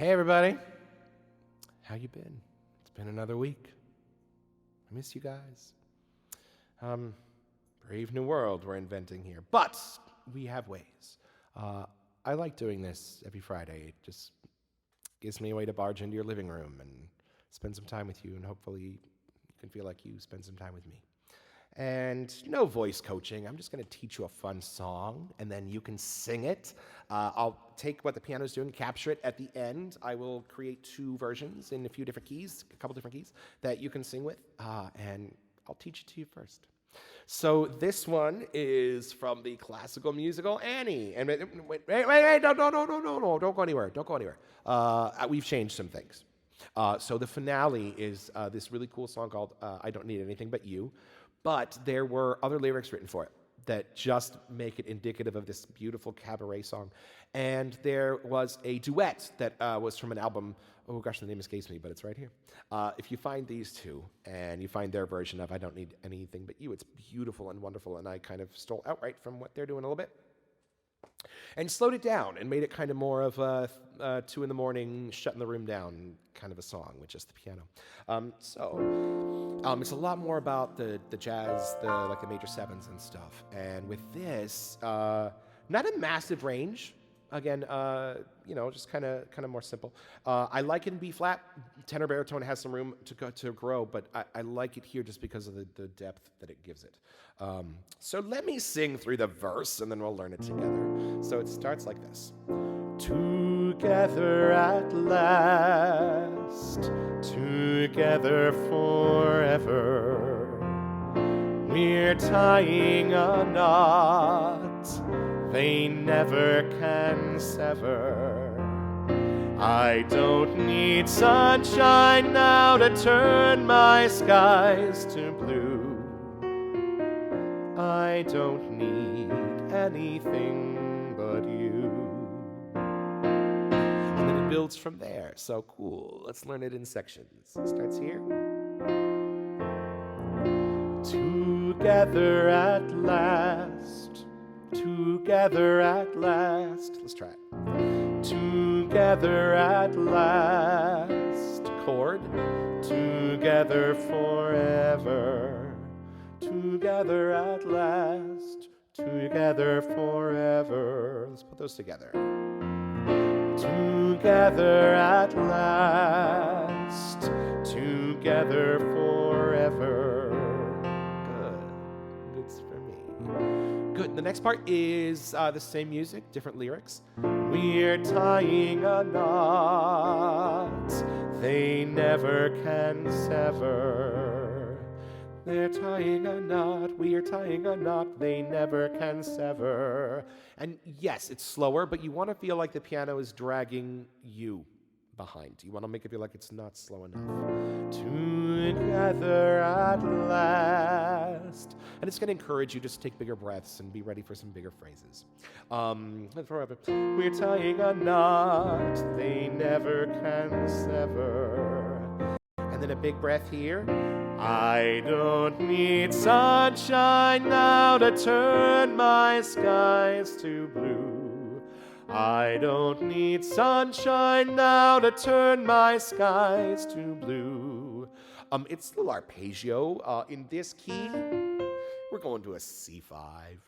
Hey everybody, how you been? It's been another week. I miss you guys. Brave new world we're inventing here, but we have ways. I like doing this every Friday. It just gives me a way to barge into your living room and spend some time with you, and hopefully you can feel like you spend some time with me. And no voice coaching. I'm just going to teach you a fun song, and then you can sing it. I'll take what the piano's doing, capture it at the end. I will create two versions in a few different keys, a couple different keys, that you can sing with, and I'll teach it to you first. So this one is from the classical musical Annie. And wait, don't go anywhere, don't go anywhere. We've changed some things. So the finale is this really cool song called I Don't Need Anything But You. But there were other lyrics written for it that just make it indicative of this beautiful cabaret song. And there was a duet that was from an album. Oh gosh, the name escapes me, but it's right here. If you find these two and you find their version of I Don't Need Anything But You, it's beautiful and wonderful. And I kind of stole outright from what they're doing a little bit and slowed it down and made it kind of more of a 2 a.m, shutting the room down kind of a song with just the piano. It's a lot more about the jazz, like the major sevens and stuff. And with this, not a massive range. Again, just kind of more simple. I like it in B flat. Tenor baritone has some room to grow, but I like it here just because of the depth that it gives it. So let me sing through the verse, and then we'll learn it together. So it starts like this. Together at last, together forever, we're tying a knot they never can sever. I don't need sunshine now to turn my skies to blue. I don't need anything but you. And then it builds from there. So cool. Let's learn it in sections. It starts here. Together at last. Together at last. Let's try it. Together at last. Chord. Together forever. Together at last. Together forever. Let's put those together. Together at last. Together forever. Good. Good's for me. Good. The next part is the same music, different lyrics. We're tying a knot they never can sever. They're tying a knot, we're tying a knot they never can sever. And yes, it's slower, but you want to feel like the piano is dragging you behind. You want to make it feel like it's not slow enough. Together at last. And it's going to encourage you to just take bigger breaths and be ready for some bigger phrases. Forever. We're tying a knot they never can sever. And then a big breath here. I don't need sunshine now to turn my skies to blue. I don't need sunshine now to turn my skies to blue. It's a little arpeggio. In this key, we're going to a C5,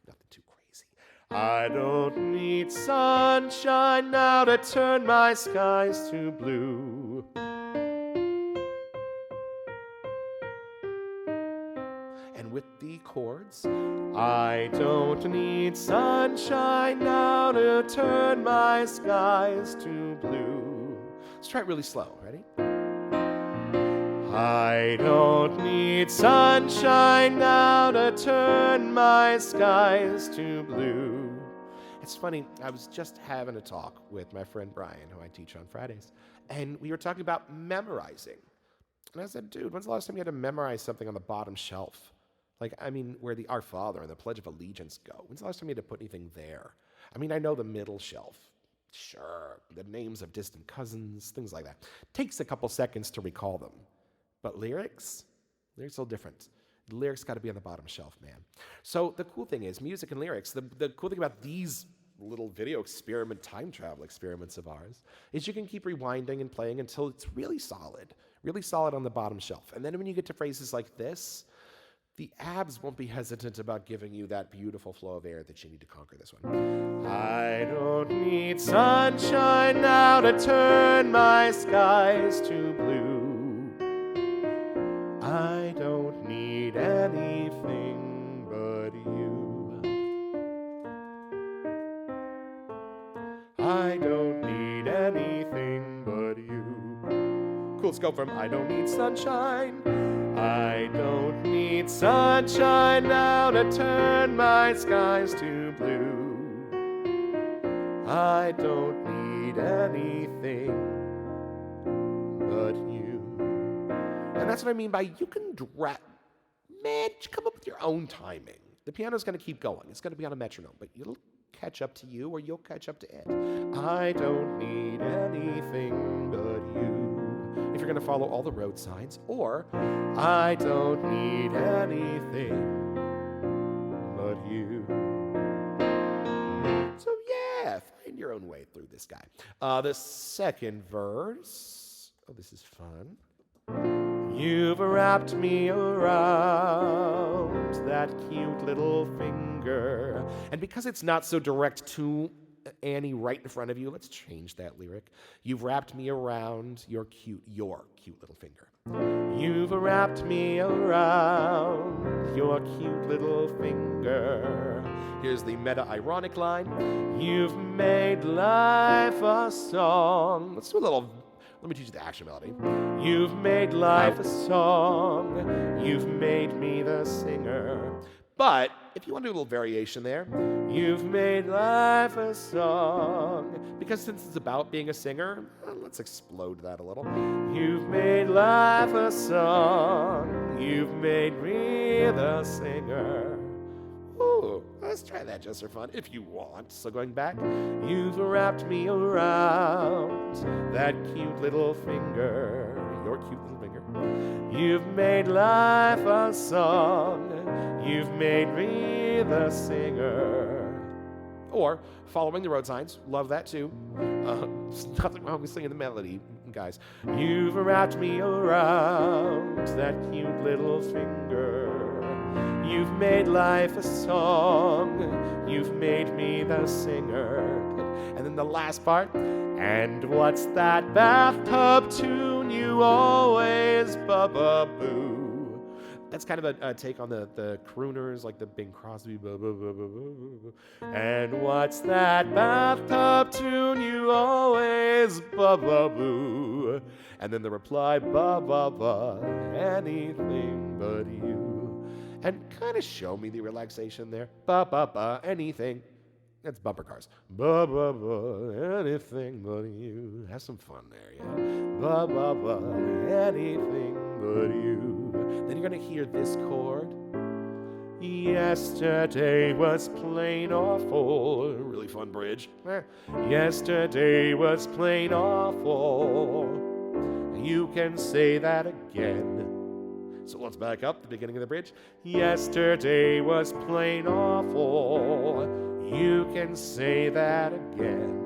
nothing too crazy. I don't need sunshine now to turn my skies to blue. And with the chords, I don't need sunshine now to turn my skies to blue. Let's try it really slow. Ready? I don't need sunshine now to turn my skies to blue. It's funny, I was just having a talk with my friend Brian, who I teach on Fridays, and we were talking about memorizing. And I said, dude, when's the last time you had to memorize something on the bottom shelf? Where the Our Father and the Pledge of Allegiance go. When's the last time you had to put anything there? I know the middle shelf. Sure, the names of distant cousins, things like that. Takes a couple seconds to recall them. But lyrics are a little different. The lyrics got to be on the bottom shelf, man. So the cool thing is, music and lyrics, the cool thing about these little video experiment, time travel experiments of ours, is you can keep rewinding and playing until it's really solid on the bottom shelf. And then when you get to phrases like this, the abs won't be hesitant about giving you that beautiful flow of air that you need to conquer this one. I don't need sunshine now to turn my skies to blue. I don't need anything but you. I don't need anything but you. Cool, let's go from I don't need sunshine. I don't need sunshine now to turn my skies to blue. I don't need anything but you. And that's what I mean by you can come up with your own timing. The piano's going to keep going. It's going to be on a metronome, but it'll catch up to you or you'll catch up to it. I don't need anything but you. If you're going to follow all the road signs, or I don't need anything but you. So yeah, find your own way through this guy. The second verse, oh, this is fun. You've wrapped me around that cute little finger. And because it's not so direct to Annie right in front of you, let's change that lyric. You've wrapped me around your cute little finger. You've wrapped me around your cute little finger. Here's the meta-ironic line. You've made life a song. Let me teach you the action melody. You've made life a song. You've made me the singer. But if you want to do a little variation there, you've made life a song. Because since it's about being a singer, let's explode that a little. You've made life a song. You've made me the singer. Ooh, let's try that just for fun, if you want. So going back, you've wrapped me around that cute little finger, your cute little finger. You've made life a song. You've made me the singer. Or following the road signs, love that too. There's nothing wrong with singing the melody, guys. You've wrapped me around that cute little finger. You've made life a song. You've made me the singer. And then the last part. And what's that bathtub tune you always ba-ba-boo? That's kind of a take on the crooners, like the Bing Crosby. And what's that bathtub tune you always ba-ba-boo? And then the reply, ba-ba-ba, anything but you. And kind of show me the relaxation there. Ba-ba-ba, anything. That's bumper cars. Ba-ba-ba, anything but you. Have some fun there, yeah. Ba-ba-ba, anything but you. Then you're going to hear this chord. Yesterday was plain awful. Really fun bridge. Yesterday was plain awful. You can say that again. So let's back up the beginning of the bridge. Yesterday was plain awful. You can say that again.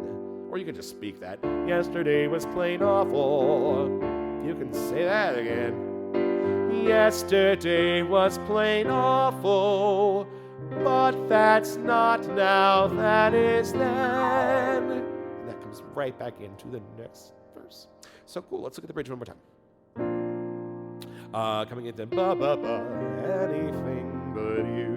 Or you can just speak that. Yesterday was plain awful. You can say that again. Yesterday was plain awful. But that's not now, that is then. And that comes right back into the next verse. So cool, let's look at the bridge one more time. Coming into ba-ba-ba, anything but you.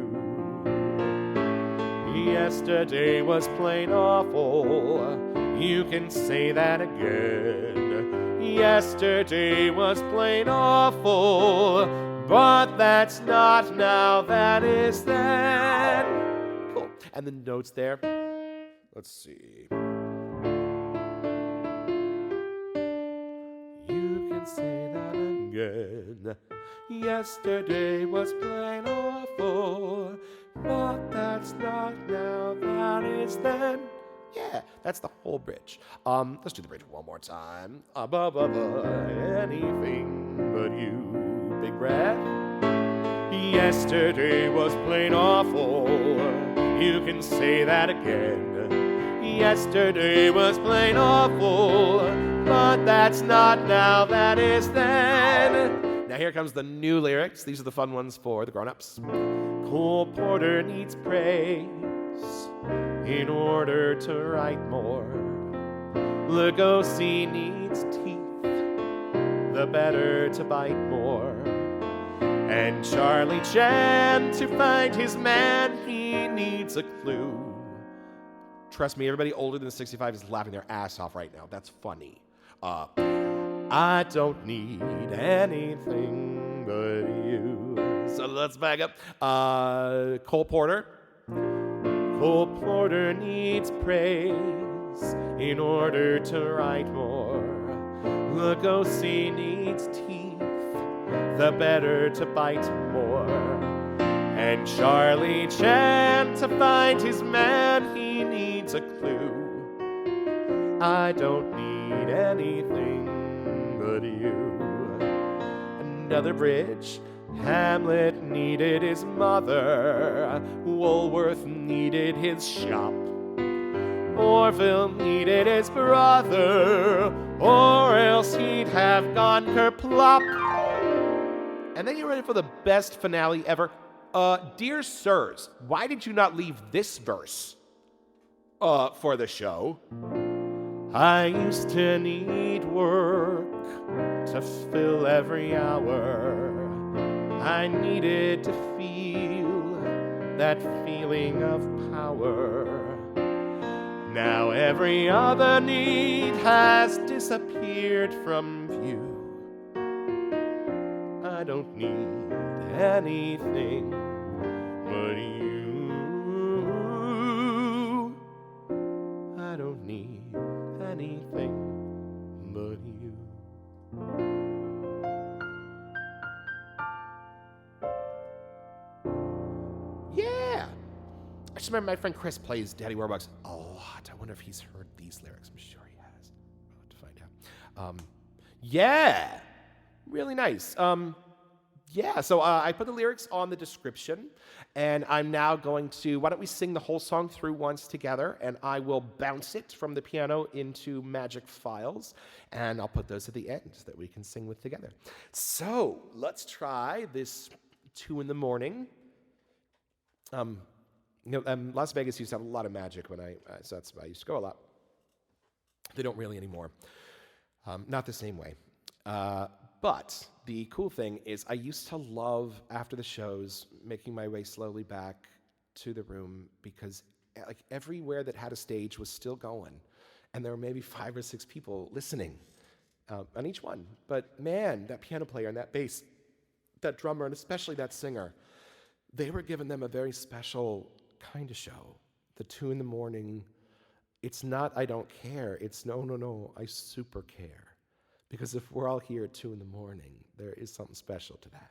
Yesterday was plain awful. You can say that again. Yesterday was plain awful. But that's not now, that is then. Cool. And the notes there. Let's see. You can say that again. Yesterday was plain awful, but that's not now, that is then. Yeah, that's the whole bridge. Let's do the bridge one more time. Anything but you. Big breath. Yesterday was plain awful. You can say that again. Yesterday was plain awful, but that's not now, that is then. Now here comes the new lyrics. These are the fun ones for the grown-ups. Cole Porter needs praise in order to write more. Lugosi needs teeth, the better to bite more. And Charlie Chan, to find his man, he needs a clue. Trust me, everybody older than 65 is laughing their ass off right now. That's funny. I don't need anything but you. So let's back up. Cole Porter. Cole Porter needs praise in order to write more. Lugosi needs teeth, the better to bite more. And Charlie Chan, to find his man, he needs a clue. I don't need anything but you. Another bridge. Hamlet needed his mother. Woolworth needed his shop. Orville needed his brother, or else he'd have gone kerplop. And then you're ready for the best finale ever. Dear sirs, why did you not leave this verse for the show? I used to need work to fill every hour. I needed to feel that feeling of power. Now every other need has disappeared from view. I don't need anything but you. I don't need anything but you. Yeah! I just remember my friend Chris plays Daddy Warbucks a lot. I wonder if he's heard these lyrics. I'm sure he has. We'll have to find out. Yeah! Really nice. Yeah, so I put the lyrics on the description, and I'm now going to, why don't we sing the whole song through once together, and I will bounce it from the piano into magic files, and I'll put those at the end that we can sing with together. So, let's try this 2 in the morning. Las Vegas used to have a lot of magic when I used to go a lot. They don't really anymore. Not the same way. But the cool thing is I used to love, after the shows, making my way slowly back to the room because like everywhere that had a stage was still going. And there were maybe 5 or 6 people listening on each one. But man, that piano player and that bass, that drummer, and especially that singer, they were giving them a very special kind of show. The 2 in the morning, it's not I don't care, it's no, I super care. Because if we're all here at 2 in the morning, there is something special to that.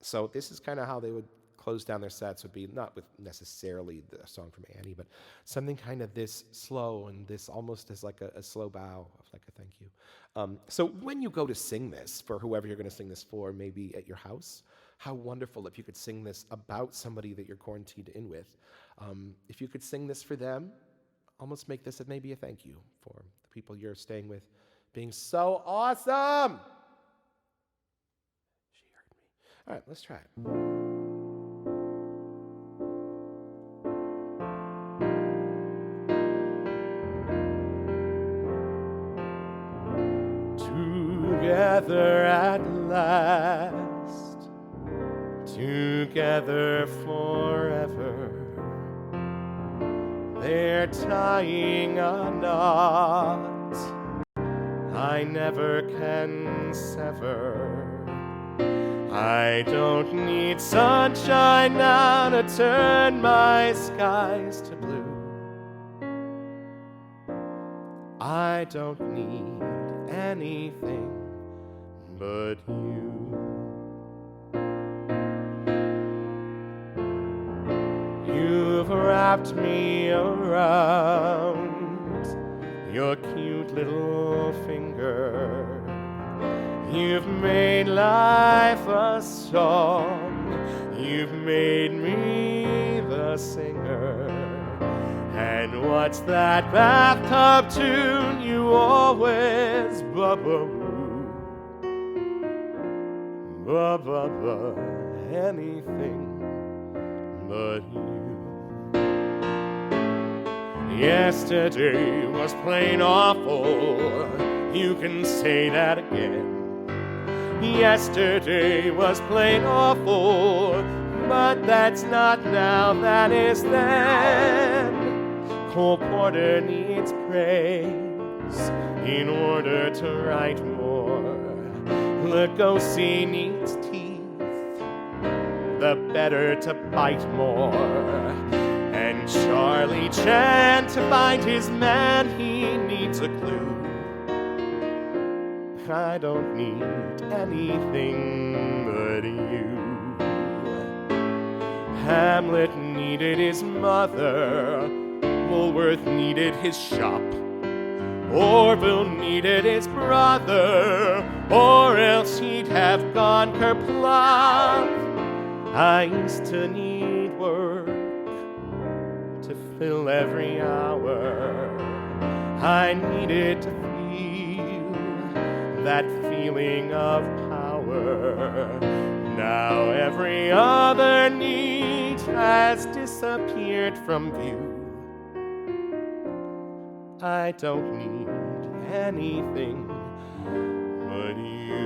So this is kind of how they would close down their sets, would be not with necessarily the song from Annie, but something kind of this slow and this almost as like a slow bow of like a thank you. So when you go to sing this, for whoever you're going to sing this for, maybe at your house, how wonderful if you could sing this about somebody that you're quarantined in with. If you could sing this for them, almost make this maybe a thank you for the people you're staying with being so awesome. She heard me. All right, let's try it. Together at last, together forever, they're tying a knot I never can sever. I don't need sunshine now to turn my skies to blue. I don't need anything but you. You've wrapped me around your cute little finger. You've made life a song. You've made me the singer. And what's that bathtub tune you always ba-ba-boo? Ba-ba-ba, anything but you. Yesterday was plain awful, you can say that again. Yesterday was plain awful, but that's not now, that is then. Cole Porter needs praise in order to write more. Lugosi needs teeth, the better to bite more. And Charlie Chan, to find his man, he needs a clue. I don't need anything but you. Hamlet needed his mother, Woolworth needed his shop, Orville needed his brother, or else he'd have gone kerplop. I used to need work to fill every hour. I needed to feel that feeling of power. Now every other need has disappeared from view. I don't need anything but you.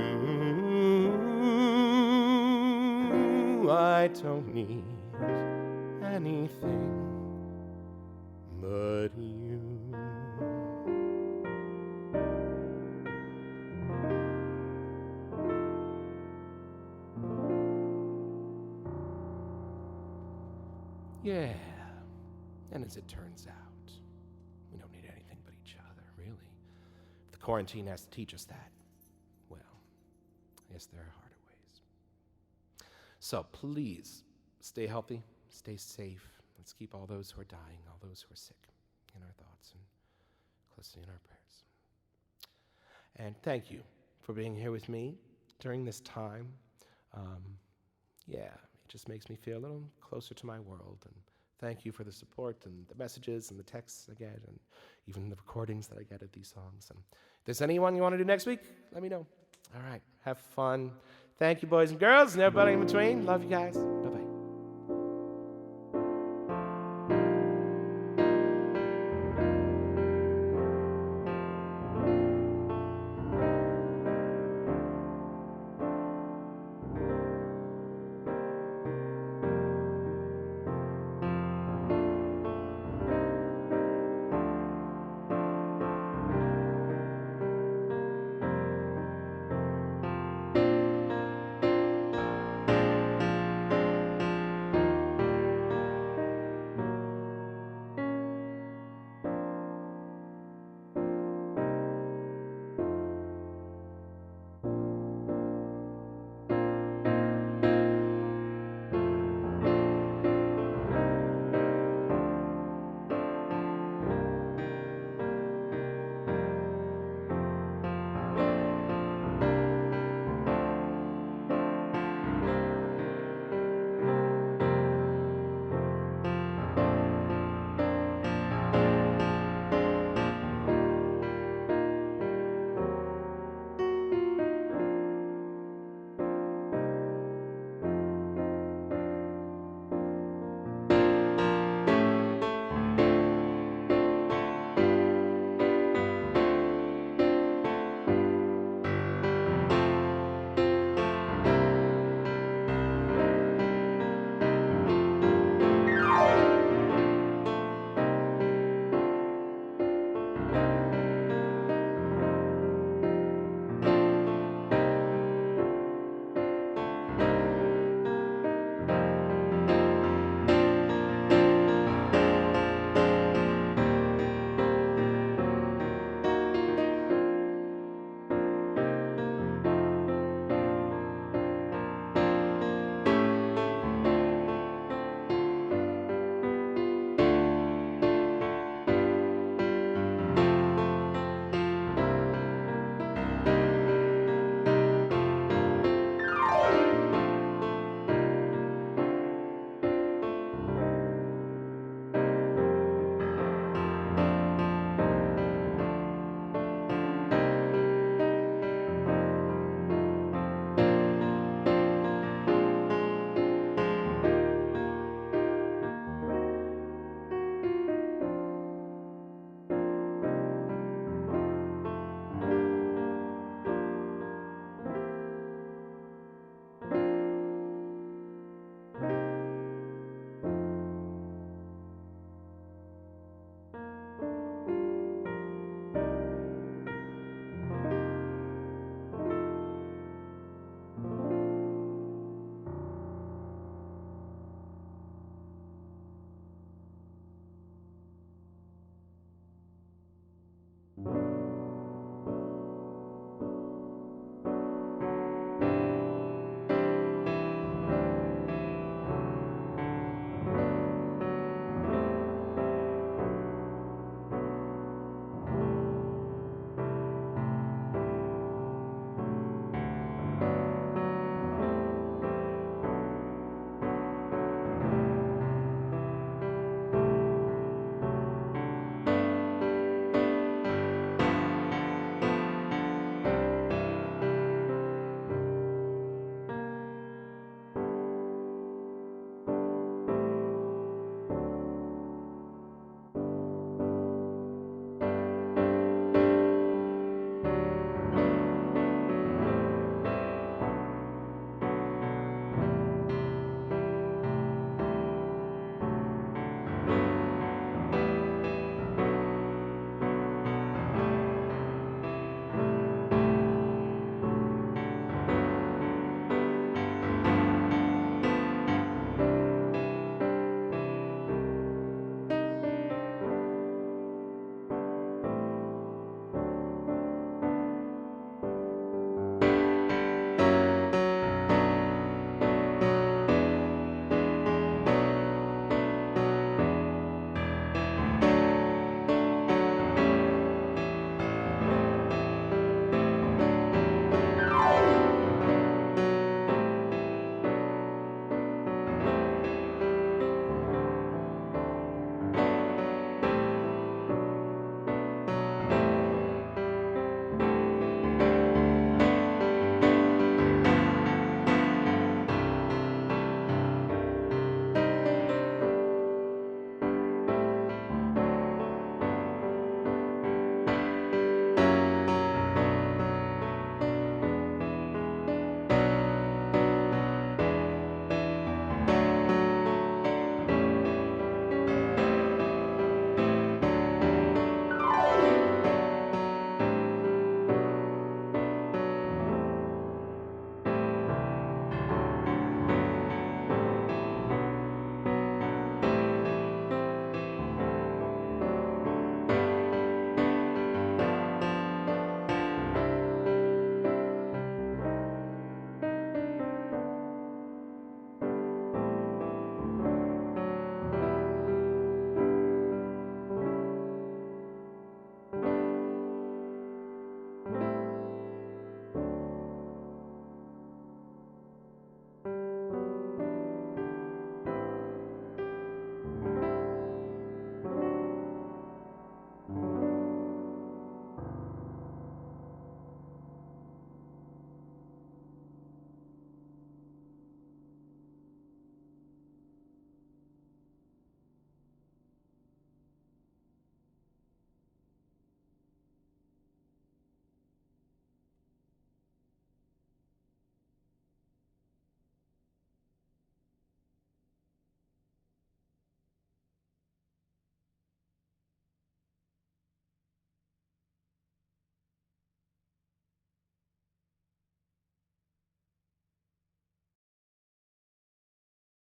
I don't need anything but you. Yeah, and as it turns out, we don't need anything but each other, really. If the quarantine has to teach us that, well, I guess there are harder ways. So please, stay healthy, stay safe. Let's keep all those who are dying, all those who are sick, in our thoughts and closely in our prayers. And thank you for being here with me during this time. It just makes me feel a little closer to my world. And thank you for the support and the messages and the texts I get and even the recordings that I get of these songs. And if there's anyone you want to do next week, let me know. All right, have fun. Thank you, boys and girls, and everybody in between. Love you guys. Bye-bye.